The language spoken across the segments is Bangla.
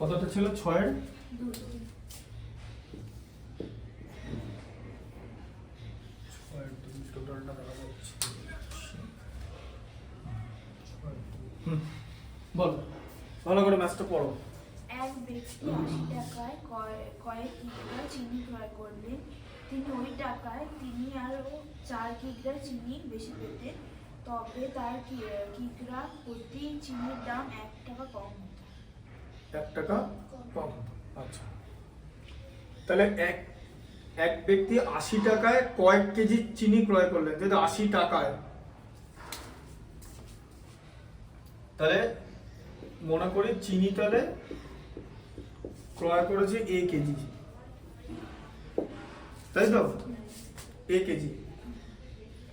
কতটা ছিল 6 এর 2 টোটালটা দেখা যাচ্ছে। বল ভালো করে ম্যাথটা পড়ো। এক ব্যক্তি ৮০ টাকায় কয়েক কিগ্রা চিনি ক্রয় করলেন। তিনি ওই টাকায় তিনি আরও ৪ কিগ্রা চিনি বেশি পেতেন, তবে তার কিগ্রা প্রতি চিনির দাম ১ টাকা কম হতো। 1 টাকা কম হতো। আচ্ছা, তাহলে এক ব্যক্তি ৮০ টাকায় কয়েক কেজি চিনি ক্রয় করলেন, যেহেতু ৮০ টাকায়, তাহলে মনে করি চিনি তাহলে ক্রয় করেছে এ কেজি, তাই তো? এ কেজি,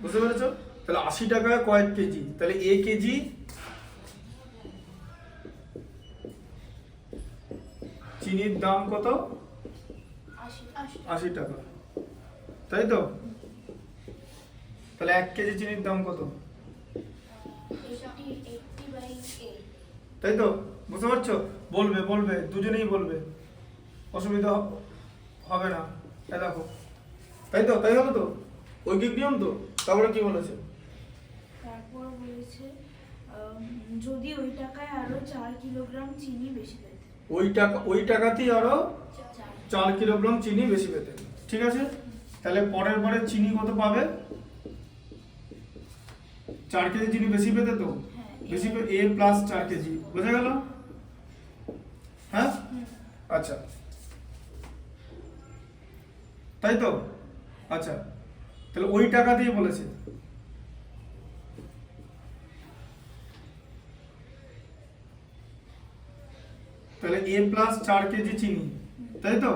বুঝতে পেরেছ? তাহলে ৮০ টাকায় কয়েক কেজি, তাহলে এ কেজি চিনির দাম কত? ৮০ টাকা, তাই তো? তাহলে 1 কেজি চিনির দাম কত? তাই তো? বুঝতে পারছো? বলবে দুজনেই বলবে, অসুবিধা হবে না। এই দেখো, তাই তো? তাই হবে তো? ঐকিক নিয়ম তো? তারপরে কি বলেছে? তারপর বলেছে যদি ওই টাকায় আরো ৪ কিলোগ্রাম চিনি বেশি পেতেন। ওই টাকাতেই আরো 4 কিলোগ্রাম চিনি বেশি পেতেন। ঠিক আছে, তাহলে পরের বারে চিনি কত পাবে? 4 কেজি চিনি বেশি পেতে তো, বেশি এ প্লাস 4 কেজি, বোঝা গেল? হ্যাঁ, আচ্ছা, তাই তো? আচ্ছা, তাহলে ওই টাকা দিয়ে বলেছে। তাহলে এ প্লাস 4 কেজি চিনি, তাই তো?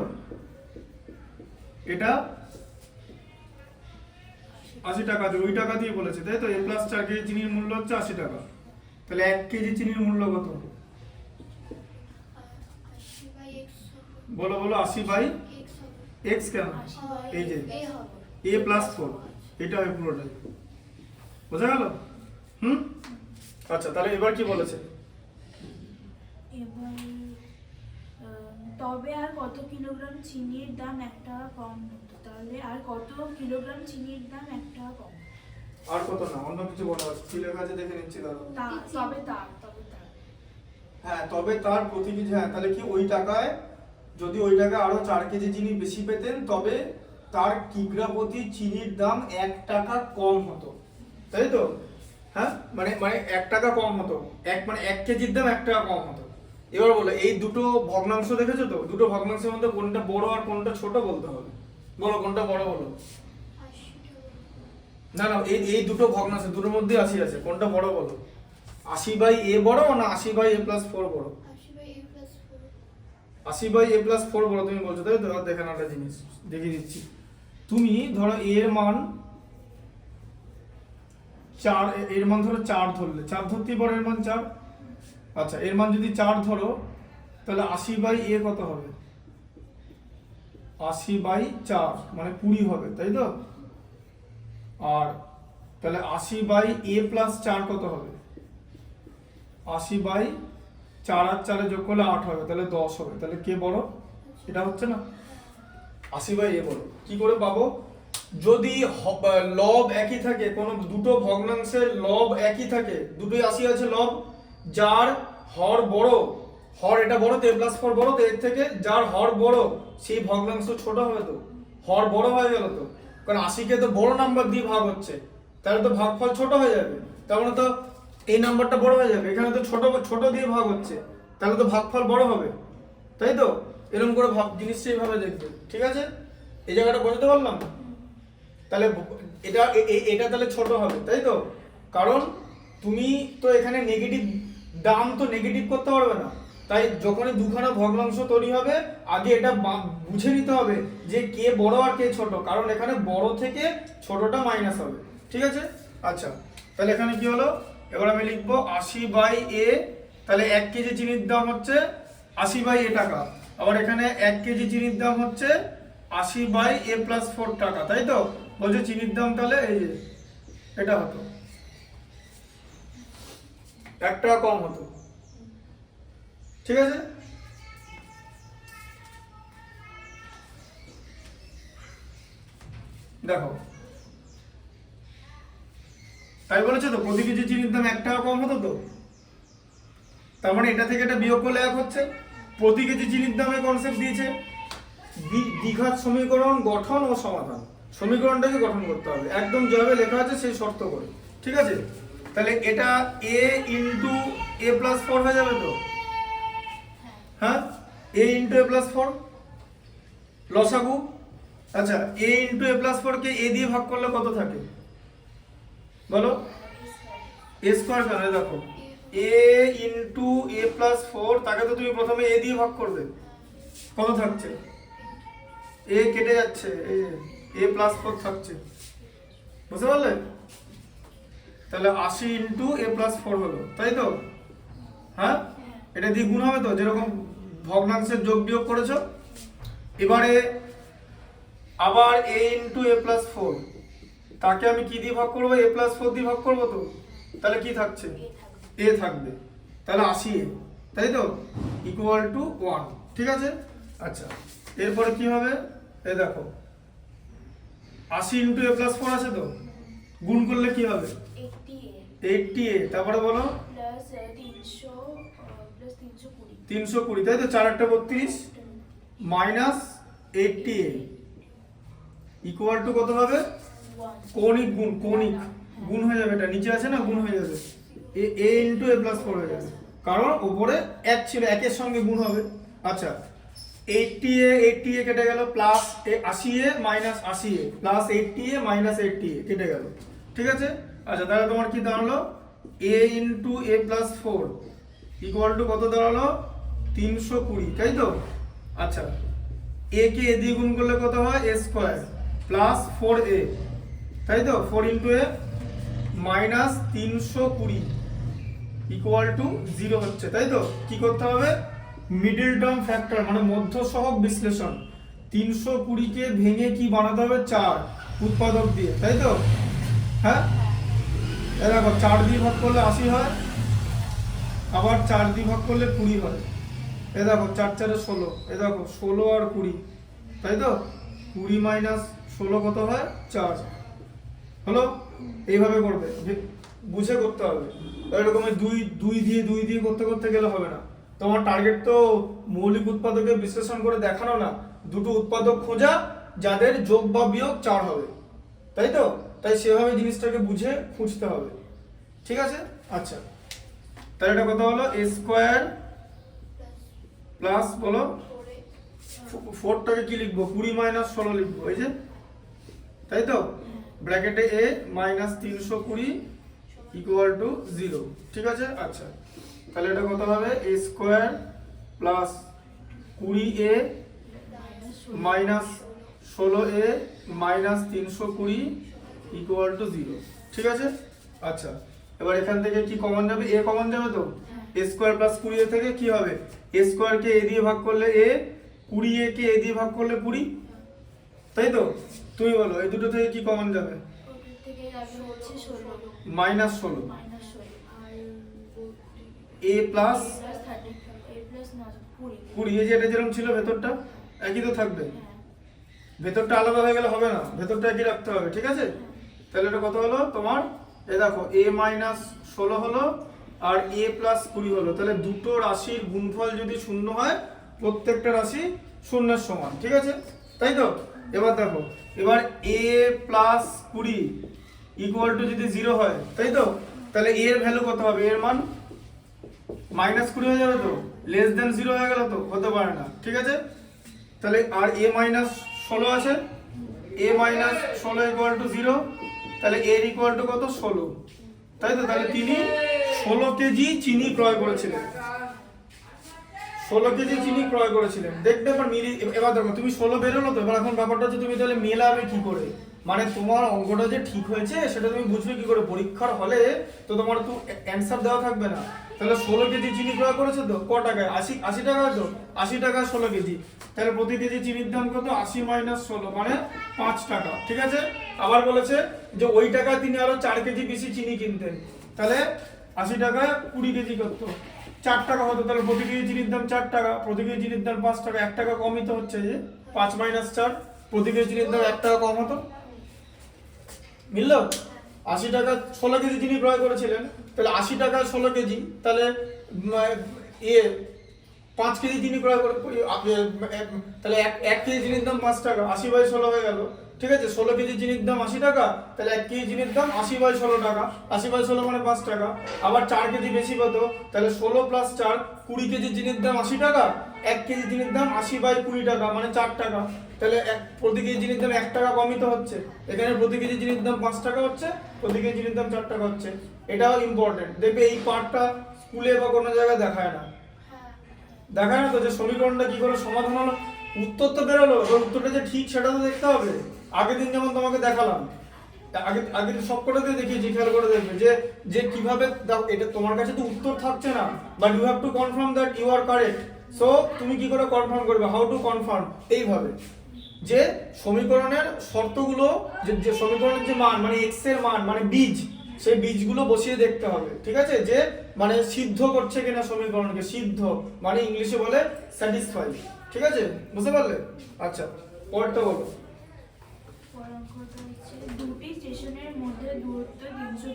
এটা ৮০ টাকা দিয়ে, ওই টাকা দিয়ে বলেছে, তাই তো? এ প্লাস 4 কেজি চিনির মূল্য হচ্ছে ৮০ টাকা। তাহলে 1 কেজি চিনির মূল্য কত? বলো 80 বাই এক্স। কেন? এই যে এ প্লাস 4, এটা হয় পুরোটাই, বোঝা গেল? আচ্ছা, তাহলে এবার কি বলেছে? এবার তবে আর কত কিলোগ্রাম চিনির দাম ১ টাকা কম হতো। তাহলে আর কত কিলোগ্রাম চিনির দাম ১ টাকা কম? আর কত না, অন্য কিছু বলা আছে, কি লেখা আছে দেখে নিচ্ছি দাঁড়াও। তবে তার হ্যাঁ, তবে তার প্রতি কেজি, হ্যাঁ, তাহলে কি ওই টাকায়, যদি ওই টাকায় আরো 4 কেজি চিনি বেশি পেতেন, তবে তার কিগ্রা প্রতি চিনির দাম 1 টাকা কম হতো, তাই তো? হ্যাঁ, মানে 1 টাকা কম হতো, মানে 1 কেজির দাম 1 টাকা কম হতো। এবার বলো, এই দুটো ভগ্নাংশ দেখেছো তো? দুটো ভগ্নাংশের মধ্যে কোনটা বড় আর কোনটা ছোট বলতে হবে। বলো কোনটা বড়, বলো। না, এই দুটো ভগ্নাংশ, দুটোর মধ্যে 80 আছে, কোনটা বড় বলো? 80 বাই এ বড় না 80 বাই এ প্লাস 4 বড়? 80 বাই এ প্লাস 4 বড় তুমি বলছো, তাই তো? দেখেন একটা জিনিস দেখিয়ে দিচ্ছি। তুমি ধরো এর মান 4, এর মান ধরো 4 ধরলে, 4 ধরতেই পারো, এর মান 4। আচ্ছা, এর মান যদি 4 ধরো, তাহলে 80 বাই এ কত হবে? 80 বাই 4 মানে 20 হবে, তাই তো? আর তাহলে 80 বাই এ প্লাস 4 কত হবে? 80 বাই 4 আর 4 যোগ করলে 8 হবে, তাহলে 10 হবে। তাহলে কে বড়? এটা হচ্ছে না, 80 বাই এ বড়। কি করে পাবো? যদি লব একই থাকে, কোনো দুটো ভগ্নাংশের লব একই থাকে, দুটোই 80 আছে লব, যার হর বড়, হর এটা বড় তো এ প্লাস 4 বড়, তো এর থেকে যার হর বড় সেই ভগ্নাংশ ছোট হবে, তো হর বড় হয়ে গেল তো, কারণ 80 কে তো বড় নাম্বার দিয়ে ভাগ হচ্ছে, তাহলে তো ভাগফল ছোট হয়ে যাবে, তার মানে তো এই নাম্বারটা বড় হয়ে যাবে। এখানে তো ছোট দিয়ে ভাগ হচ্ছে, তাহলে তো ভাগফল বড় হবে, তাই তো? এরকম করে জিনিসটা এইভাবে দেখবে, ঠিক আছে? এই জায়গাটা বোঝাতে পারলাম? তাহলে এটা তাহলে ছোট হবে, তাই তো? কারণ তুমি তো এখানে নেগেটিভ দাম তো নেগেটিভ করতে পারবে না, তাই যখনই দুখানা ভগ্নাংশ তৈরি হবে, আগে এটা বুঝে নিতে হবে যে কে বড় আর কে ছোট, কারণ এখানে বড় থেকে ছোটটা মাইনাস হবে, ঠিক আছে? আচ্ছা, তাহলে এখানে কি হলো? এবার আমি লিখবো 80 বাই এ, তাহলে 1 কেজি চিনির দাম হচ্ছে 80 বাই এ টাকা। আবার এখানে 1 কেজি চিনির দাম হচ্ছে 80 বাই এ প্লাস 4 টাকা, তাই তো? বলছে চিনির দাম তাহলে এই যে এটা হতো 1 টাকা কম হতো, ঠিক আছে? দেখো, তাই বলেছে তো, প্রতি কেজি চিনির দাম 1 টাকা কম হতো তো, তার মানে এটা থেকে এটা বিয়োগ করলে 1 হচ্ছে। প্রতি কেজি চিনির দামে কনসেপ্ট দিয়েছে দ্বিঘাত সমীকরণ গঠন ও সমাধান। সমীকরণটাকে গঠন করতে হবে একদম যেভাবে লেখা আছে সেই শর্ত করে, ঠিক আছে? তাহলে এটা a ইন্টু a প্লাস 4 হয়ে যাবে তো, হ্যাঁ, a ইন্টু a প্লাস 4 লসাগু। আচ্ছা, a into a plus 4 K a দিয়ে ভাগ করলে কত থাকে বলো? a স্কয়ার কেন? দেখো, a ইন্টু a প্লাস 4, তাকে তো তুমি প্রথমে a দিয়ে ভাগ করবে, কত থাকছে? a কেটে যাচ্ছে, এই a প্লাস 4 থাকছে, বুঝতে পারলে? তাহলে 80 ইন্টু a প্লাস 4 হলো, তাই তো? হ্যাঁ, এটা দিয়ে গুণ হবে তো, যেরকম ভগ্নাংশের যোগ বিয়োগ করেছো। এবারে আবার a ইন্টু a প্লাস 4, তাকে আমি কি দিয়ে ভাগ করবো? a প্লাস 4 দিয়ে ভাগ করবো তো, তাহলে কি থাকছে? a থাকবে, তাহলে 80a, তাই তো, ইকুয়াল টু 1, ঠিক আছে? আচ্ছা, এরপরে কি হবে? এই দেখো, 80 ইন্টু a প্লাস 4 আছে তো, গুণ করলে কি হবে? 80a, তারপরে বলো প্লাস 300 প্লাস 320, 320, তাই তো, 4 8 32 মাইনাস 80a ইকুয়াল টু কত হবে? 1, কৌণিক গুণ, কৌণিক গুণ হয়ে যাবে, এটা নিচে আছে না, গুণ হয়ে যাবে, a ইন্টু a প্লাস 4 হয়ে যাবে, কারণ উপরে 1 ছিল, 1 এর সঙ্গে গুণ হবে। আচ্ছা, 80a কেটে গেল, plus 80a minus 80a plus 80a minus 80a কেটে গেল, ঠিক আছে? আচ্ছা, তাহলে তোমার কি দাঁড়ালো? a into a plus 4 equal to কত দাঁড়ালো? 320, তাই তো? আচ্ছা, a কে a দিয়ে গুণ করলে কত হয়? a স্কয়ার প্লাস 4a, তাই তো, 4 into a minus 320 equal to 0 হচ্ছে, তাই তো? কি করতে হবে? মিডল টার্ম ফ্যাক্টর মানে মধ্য সহগ বিশ্লেষণ। 320 কে ভেঙে কি বানাতে হবে? 4 উৎপাদক দিয়ে, তাই তো? হ্যাঁ, এই দেখো, 4 দিয়ে ভাগ করলে 80 হয়, আবার 4 দিয়ে ভাগ করলে 20 হয়। এই দেখো, 4 4 16, এই দেখো 16 আর 20, তাই তো? 20 মাইনাস 16 কত হয়? 4 হলো। এইভাবে করবে, বুঝে করতে হবে, এরকম দুই দিয়ে করতে করতে গেলে হবে না। তোমার টার্গেট তো মৌলিক উৎপাদকের বিশ্লেষণ করে দেখানো না, দুটো উৎপাদক খোঁজা যাদের যোগ বা বিয়োগ 4 হবে, তাই তো? তাই সেভাবে জিনিসটাকে বুঝে খুঁজতে হবে, ঠিক আছে? আচ্ছা, তাহলে এটা কত হলো? a স্কয়ার প্লাস বলো 4টাকে কি লিখবো? 20 মাইনাস 16 লিখবো, এই যে, তাই তো, ব্র্যাকেটে a মাইনাস 320 ইকুয়াল টু 0, ঠিক আছে? আচ্ছা, তাহলে এটা কত হবে? a square plus 20a minus 16a minus 320 equal to 0, ঠিক আছে? আচ্ছা, এবার এখান থেকে কি কমন যাবে? a কমন যাবে তো, a স্কয়ার প্লাস 20a থেকে কি হবে? a স্কয়ার কে a দিয়ে ভাগ করলে a, 20a কে a দিয়ে ভাগ করলে 20, তাই তো? তুমি বলো, এই দুটো থেকে কি কমন যাবে? ওটার থেকে যাবে হচ্ছে 16, মাইনাস 16, মাইনাস 16 আর a plus plus 30, a plus না 20, 20, এই যে এটা যেরকম ছিল ভেতরটা একই তো থাকবে, হ্যাঁ, ভেতরটা আলাদা হয়ে গেলে হবে না, ভেতরটা একই রাখতে হবে, ঠিক আছে? তাহলে এটা কত হলো তোমার? এই দেখো, a মাইনাস 16 হলো আর a প্লাস 20 হলো, তাহলে দুটো রাশির গুণফল যদি শূন্য হয়, প্রত্যেকটা রাশি শূন্যের সমান, ঠিক আছে? তাই তো? এবার দেখো, এবার a প্লাস 20 ইকুয়াল টু যদি 0 হয়, তাই তো, তাহলে a এর ভ্যালু কত হবে? এর মান মাইনাস 20 হয়ে যাবে তো, লেস দেন 0 হয়ে গেল তো, হতে পারে না, ঠিক আছে? তাহলে আর a মাইনাস 16 আছে, a মাইনাস 16 ইকুয়াল টু 0, তাহলে a এর ইকুয়াল টু কত? 16, তাই তো? তাহলে তিনি 16 কেজি চিনি ক্রয় করেছিলেন, 16 কেজি চিনি ক্রয় করেছিলেন। দেখতে এবার এবার দেখো, তুমি 16 বেরোলো তো, এবার এখন ব্যাপারটা হচ্ছে তুমি তাহলে মেলাবে কি করে? মানে তোমার অঙ্কটা যে ঠিক হয়েছে সেটা তুমি বুঝবে কি করে? পরীক্ষার হলে তো তোমার তো অ্যান্সার দেওয়া থাকবে না। তাহলে 16 কেজি চিনি ক্রয় করেছে তো, ক টাকায়? 80 টাকা তো, 80 টাকা 16 কেজি, তাহলে প্রতি কেজি চিনির দাম কত? 80 মাইনাস 16 মানে 5 টাকা, ঠিক আছে? আবার বলেছে যে ওই টাকায় তিনি আরো 4 কেজি বেশি চিনি কিনতেন, তাহলে 80 টাকায় 20 কেজি করতো, 4 টাকা হতো, তাহলে প্রতি কেজি চিনির দাম 4 টাকা, প্রতি কেজি চিনির দাম 5 টাকা, 1 টাকা কমই তো হচ্ছে, যে 5 মাইনাস 4, প্রতি কেজি চিনির দাম 1 টাকা কম হতো, মিললো? 80 টাকা 16 কেজি যিনি ক্রয় করেছিলেন, তাহলে 80 টাকা 16 কেজি, তাহলে 5 কেজি যিনি ক্রয় করে, তাহলে 1 কেজি জিনিস দাম 5 টাকা, 80/16 হয়ে গেল। ঠিক আছে, 16 কেজি জিনিস দাম 80 টাকা, তাহলে 1 কেজি জিনিস দাম 80/16 টাকা, 80/16 মানে 5 টাকা। আবার 4 কেজি বেশি কত, তাহলে 16 + 4, 20 কেজি জিনিস দাম 80 টাকা, 1 কেজি জিনিস দাম 80/20 টাকা মানে 4 টাকা। তাহলে প্রতি কেজি জিনিস দাম 1 টাকা কমই তো হচ্ছে, এখানে প্রতি কেজি জিনিস দাম 5 টাকা হচ্ছে, প্রতি কেজি জিনিস দাম 4 টাকা হচ্ছে। এটাও ইম্পর্টেন্ট, দেখবে এই পার্টটা স্কুলে বা কোনো জায়গায় দেখায় না, দেখায় না তো, যে সমীকরণটা কি করে সমাধান হলো, উত্তর তো বেরোলো, এবার উত্তরটা যে ঠিক সেটা তো দেখতে হবে। আগের দিন যেমন তোমাকে দেখালাম, আগে সবকটাতে দেখিয়েছি, খেয়াল করে দেখবে যে যে কিভাবে, এটা তোমার কাছে তো উত্তর থাকছে না, but you have to confirm that you are correct. So তুমি কি করে কনফার্ম করবে, হাউ টু কনফার্ম, এইভাবে যে সমীকরণের শর্তগুলো, যে সমীকরণের যে মান মানে এক্স এর মান মানে বীজ, সেই বীজগুলো বসিয়ে দেখতে হবে। ঠিক আছে, যে মানে সিদ্ধ করছে কিনা সমীকরণকে, সিদ্ধ মানে ইংলিশে বলে স্যাটিসফাই। ঠিক আছে, বুঝতে পারলে? আচ্ছা, পরেরটা বলো। পরের অঙ্কটা হচ্ছে দুটি স্টেশনের মধ্যে দূরত্ব 300